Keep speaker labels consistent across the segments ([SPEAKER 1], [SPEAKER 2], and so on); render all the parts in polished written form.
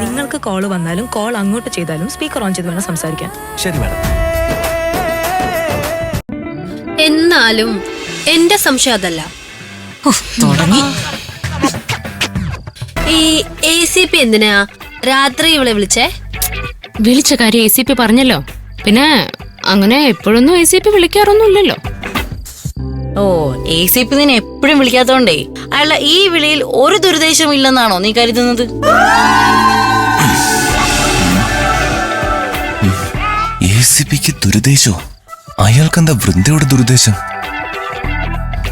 [SPEAKER 1] നിങ്ങൾക്ക് കോള് വന്നാലും കോൾ അങ്ങോട്ട് ചെയ്താലും സ്പീക്കർ ഓൺ ചെയ്ത് വേണം സംസാരിക്കാൻ.
[SPEAKER 2] ശരി മാഡം.
[SPEAKER 3] എന്നാലും എന്റെ സംശയം അതല്ല.
[SPEAKER 4] തുടങ്ങി.
[SPEAKER 3] ഈ ACP എന്തിനാ രാത്രി ഇവളെ വിളിച്ചേ?
[SPEAKER 4] വിളിച്ച കാര്യം ACP പറഞ്ഞല്ലോ. പിന്നെ അങ്ങനെ എപ്പോഴൊന്നും ACP വിളിക്കാറൊന്നുമില്ലല്ലോ.
[SPEAKER 5] ഓ, ACP നിന്നെ എപ്പോഴും വിളിക്കാത്തോണ്ടേ അയാളുടെ ഈ വിളിയിൽ ഒരു ദുരുദ്ദേശവും ഇല്ലെന്നാണോ നീ കരുതുന്നത്?
[SPEAKER 2] ACPക്ക് ദുരുദ്ദേശോ? അയാൾക്കെന്താ വൃന്ദയുടെ ദുരുദ്ദേശം?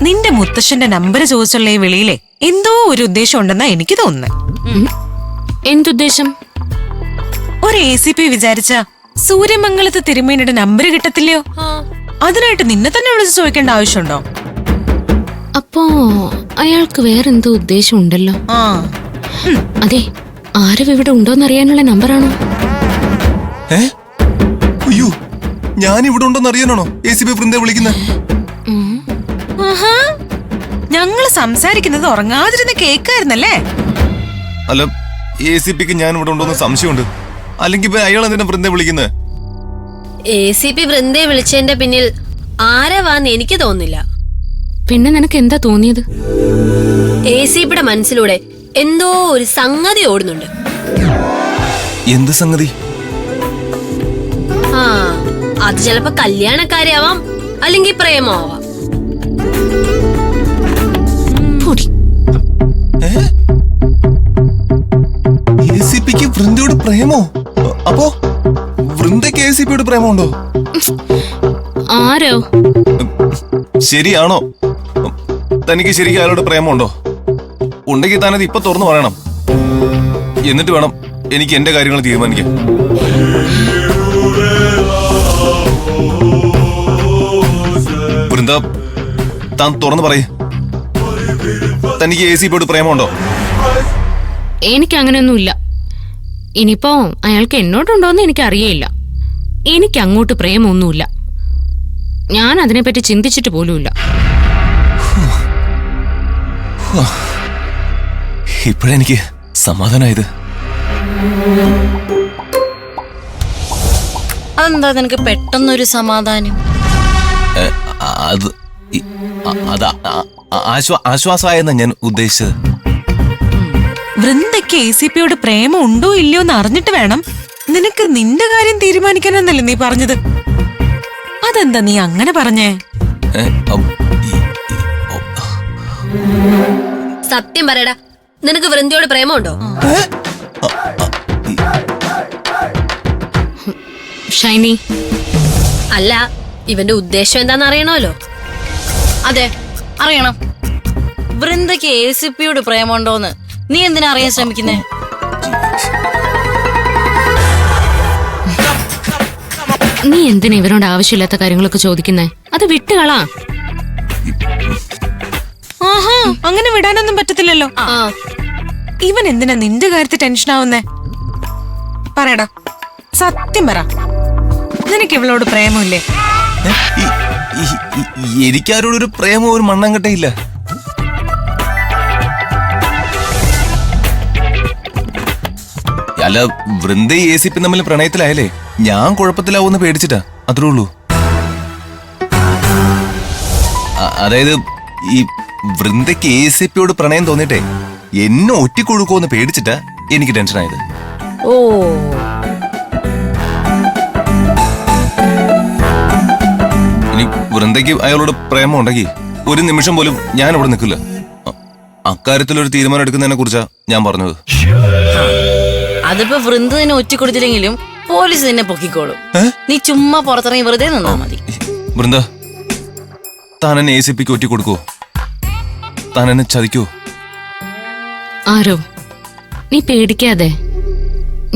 [SPEAKER 6] നിന്റെ മുത്തശ്ശന്റെ നമ്പർ ചോദിച്ചുള്ള ഈ വിളിയിലെ എന്തോ ഒരു ഉദ്ദേശം ഉണ്ടെന്നാ എനിക്ക് തോന്നുന്നത്.
[SPEAKER 4] എന്തുദ്ദേശം?
[SPEAKER 6] ഒരു ACP വിചാരിച്ച സൂര്യമംഗലത്ത് തിരുമേനിയുടെ നമ്പർ കിട്ടത്തില്ലയോ? അതിനായിട്ട് നിന്നെ തന്നെ വിളിച്ച് ചോദിക്കേണ്ട ആവശ്യമുണ്ടോ?
[SPEAKER 4] അപ്പോ അയാൾക്ക് വേറെന്തോ ഉദ്ദേശം ഉണ്ടല്ലോ. അതെ, ആരും ഇവിടെ ഉണ്ടോന്നറിയാനുള്ള നമ്പറാണോ?
[SPEAKER 2] അയ്യോ, ഞാൻ ഇവിടെ ഉണ്ടെന്ന് അറിയാനാണോ ACP വൃന്ദയെ വിളിക്കുന്നത്?
[SPEAKER 6] ഞങ്ങള് സംസാരിക്കുന്നത് ഉറങ്ങാതിരുന്ന് കേക്കായിരുന്നല്ലേ?
[SPEAKER 2] അല്ല, ACPക്ക് ഞാൻ ഇവിടെ ഉണ്ടോന്ന് സംശയമുണ്ട്. അല്ലെങ്കിൽ അയാൾ എന്തിനാ വൃന്ദയെ വിളിക്കുന്നത്?
[SPEAKER 3] ACP വൃന്ദയെ വിളിച്ചതിന്റെ പിന്നിൽ ആരവാന്ന് എനിക്ക് തോന്നുന്നില്ല.
[SPEAKER 4] പിന്നെ നിനക്ക് എന്താ തോന്നിയത്?
[SPEAKER 3] ACPയുടെ മനസ്സിലൂടെ എന്തോ ഒരു സംഗതി ഓടുന്നുണ്ട്.
[SPEAKER 2] എന്ത് സംഗതി?
[SPEAKER 3] ആ, അത് ചിലപ്പോ കല്യാണക്കാരിയാവാം, അല്ലെങ്കിൽ പ്രേമമാവാം.
[SPEAKER 2] ACPക്ക് വൃന്ദയോട് പ്രേമോ? അപ്പോ വൃന്ദയ്ക്ക് ACPയോട് പ്രേമമുണ്ടോ?
[SPEAKER 4] ആരോ?
[SPEAKER 2] ശരിയാണോ? തനിക്ക് ശരിക്കും അയാളോട് പ്രേമമുണ്ടോ? ഉണ്ടെങ്കിൽ താനത് ഇപ്പൊ തുറന്നു പറയണം. എന്നിട്ട് വേണം എനിക്ക് എന്റെ കാര്യങ്ങൾ തീരുമാനിക്കാൻ. വൃന്ദ, താൻ തുറന്നു പറയേ, തനിക്ക് ACPയോട് പ്രേമമുണ്ടോ?
[SPEAKER 4] എനിക്ക് അങ്ങനെയൊന്നുമില്ല. ഇനിയിപ്പോ അയാൾക്ക് എന്നോടുണ്ടോന്ന് എനിക്ക് അറിയേയില്ല. എനിക്ക് അങ്ങോട്ട് പ്രേമൊന്നുമില്ല. ഞാൻ അതിനെപ്പറ്റി ചിന്തിച്ചിട്ട് പോലുമില്ല.
[SPEAKER 2] ഇപ്പോഴെനിക്ക് സമാധാനായത്.
[SPEAKER 5] അതെന്താ നിനക്ക് പെട്ടെന്നൊരു സമാധാനം?
[SPEAKER 2] അത് ആശ്വാസമായെന്നാ ഞാൻ ഉദ്ദേശിച്ചത്.
[SPEAKER 6] വൃന്ദയ്ക്ക് ACPയോട് പ്രേമം ഉണ്ടോ ഇല്ലയോ എന്ന് അറിഞ്ഞിട്ട് വേണം നിനക്ക് നിന്റെ കാര്യം തീരുമാനിക്കാനെന്നല്ലേ നീ പറഞ്ഞത്? അതെന്താ നീ അങ്ങനെ പറഞ്ഞേ?
[SPEAKER 3] സത്യം പറയടാ, നിനക്ക് വൃന്ദയോട് പ്രേമമുണ്ടോ?
[SPEAKER 4] ഷൈനി,
[SPEAKER 3] അല്ല, ഇവന്റെ ഉദ്ദേശം എന്താന്ന് അറിയണമല്ലോ.
[SPEAKER 5] അതെ, അറിയണം. വൃന്ദയ്ക്ക് ACPയോട് പ്രേമുണ്ടോന്ന് നീ എന്തിനാ അറിയാൻ ശ്രമിക്കുന്നേ?
[SPEAKER 4] നീ എന്തിനാ ഇവരോട് ആവശ്യമില്ലാത്ത കാര്യങ്ങളൊക്കെ ചോദിക്കുന്നേ? അത് വിട്ടുകളാ.
[SPEAKER 6] ആഹാ, അങ്ങനെ വിടാനൊന്നും പറ്റത്തില്ലല്ലോ. ഇവൻ എന്തിനാ നിന്റെ കാര്യത്തിൽ ടെൻഷൻ ആവുന്നേ? പറയടാ, സത്യം പറ, നിനക്ക് ഇവളോട് പ്രേമമില്ലേ?
[SPEAKER 2] എനിക്കാരോടൊരു പ്രേമം ഒരു മണ്ണാങ്കട്ടയില്ല. അല്ല, വൃന്ദയും ACP തമ്മിൽ പ്രണയത്തിലായാലേ ഞാൻ കുഴപ്പത്തിലാവൂന്ന് പേടിച്ചിട്ടാ, അത്രേ ഉള്ളൂ. അതായത് ഈ വൃന്ദയ്ക്ക് ACPയോട് പ്രണയം തോന്നിട്ടെ എന്നെ ഒറ്റിക്കൊടുക്കുമെന്ന് പേടിച്ചിട്ടാ എനിക്ക് ടെൻഷനായത്.
[SPEAKER 5] ഓ,
[SPEAKER 2] ഇനി വൃന്ദയ്ക്ക് അയാളോട് പ്രേമം ഉണ്ടെങ്കിൽ ഒരു നിമിഷം പോലും ഞാൻ ഇവിടെ നിൽക്കില്ല. അക്കാര്യത്തിലൊരു തീരുമാനം എടുക്കുന്നതിനെ കുറിച്ചാ ഞാൻ പറഞ്ഞത്.
[SPEAKER 5] അതിപ്പോ വൃന്ദ നിന്നെ ഒറ്റിക്കൊടുത്തില്ലെങ്കിലും പോലീസ് നിന്നെ പൊക്കിക്കോളും. നീ ചുമ്മാ പുറത്തിറങ്ങി വെറുതെ നിന്നാ മതി.
[SPEAKER 2] വൃന്ദ, താൻ എന്നെ ACPക്ക് ഒറ്റിക്കൊടുക്കുവോ? താൻ എന്നെ ചതിക്കുവോ?
[SPEAKER 4] ആരോ, നീ പേടിക്കാതെ.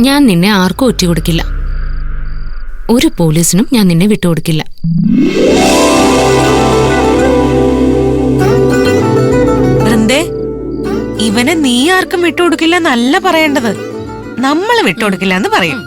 [SPEAKER 4] ഞാൻ നിന്നെ ആർക്കും ഒറ്റിക്കൊടുക്കില്ല. ഒരു പോലീസിനും ഞാൻ നിന്നെ വിട്ടുകൊടുക്കില്ല.
[SPEAKER 6] വൃന്ദേ, ഇവനെ നീ ആർക്കും വിട്ടുകൊടുക്കില്ല എന്നല്ല പറയേണ്ടത്, നമ്മള് വിട്ടുകൊടുക്കില്ല എന്ന് പറയും.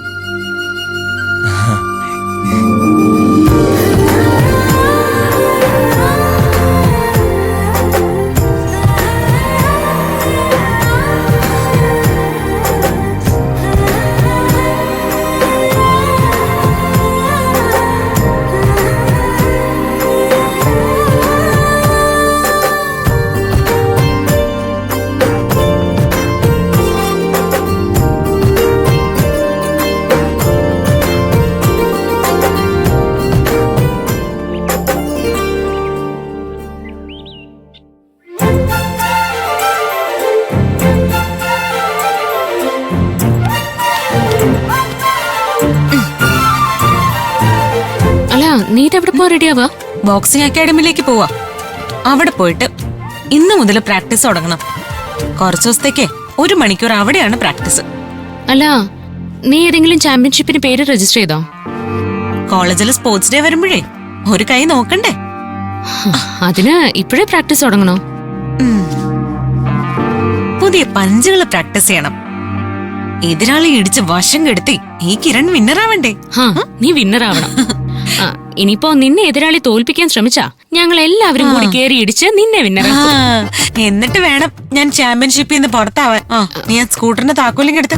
[SPEAKER 4] നീറ്റ് എവിടെ പോവാൻ റെഡിയാവാ?
[SPEAKER 6] ബോക്സിംഗ് അക്കാഡമിയിലേക്ക് പോവാ. അവിടെ പോയിട്ട് ഇന്ന് മുതൽ പ്രാക്ടീസ് തുടങ്ങണം. കുറച്ചു ദിവസത്തേക്ക് 1 മണിക്കൂർ അവിടെയാണ് പ്രാക്ടീസ്.
[SPEAKER 4] അല്ല, നീ ഏതെങ്കിലും ചാമ്പ്യൻഷിപ്പിന് പേര് രജിസ്റ്റർ ചെയ്തോ?
[SPEAKER 6] കോളേജിൽ സ്പോർട്സ് ഡേ വരുമ്പോഴേ ഒരു കൈ നോക്കണ്ടേ?
[SPEAKER 4] അതിന് ഇപ്പോഴേ പ്രാക്ടീസ് തുടങ്ങണോ?
[SPEAKER 6] പുതിയ പഞ്ചുകൾ പ്രാക്ടീസ് ചെയ്യണം. എതിരാളി ഇടിച്ച് വശം കെടുത്തി ഈ കിരൺ വിന്നറാവണ്ടേ?
[SPEAKER 4] നീ വിന്നർ ആവണം. ഇനിയിപ്പോ നിന്നെ എതിരാളി തോൽപ്പിക്കാൻ ശ്രമിച്ചാ ഞങ്ങൾ എല്ലാവരും കൂടി കേറി ഇടിച്ച് നിന്നെ വിന്നർ.
[SPEAKER 6] എന്നിട്ട് വേണം ഞാൻ ചാമ്പ്യൻഷിപ്പിൽ നിന്ന് പുറത്താവാൻ. നീ ആ സ്കൂട്ടറിന്റെ താക്കോലിങ് എടുത്ത്.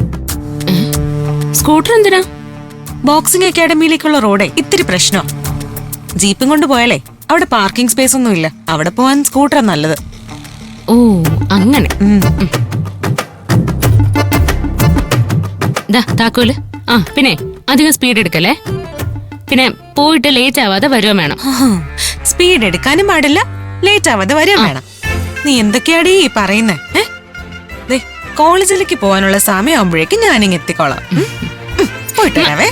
[SPEAKER 4] സ്കൂട്ടർ എന്തിനാ?
[SPEAKER 6] ബോക്സിംഗ് അക്കാഡമിയിലേക്കുള്ള റോഡേ ഇത്തിരി പ്രശ്നം. ജീപ്പും കൊണ്ട് പോയാലേ അവിടെ പാർക്കിംഗ് സ്പേസ് ഒന്നും ഇല്ല. അവിടെ പോവാൻ സ്കൂട്ടറാ നല്ലത്.
[SPEAKER 4] ഓ അങ്ങനെ. താക്കോല്. പിന്നെ അധികം സ്പീഡ് എടുക്കല്ലേ. പിന്നെ പോയിട്ട് ലേറ്റ് ആവാതെ വരുക വേണം.
[SPEAKER 6] സ്പീഡ് എടുക്കാനും പാടില്ല, ലേറ്റ് ആവാതെ വരിക വേണം. നീ എന്തൊക്കെയാടീ പറയുന്നേ? കോളേജിലേക്ക് പോകാനുള്ള സമയമാകുമ്പോഴേക്കും ഞാനിങ്ങ് എത്തിക്കോളാം. പോയിട്ട് വരാവേ.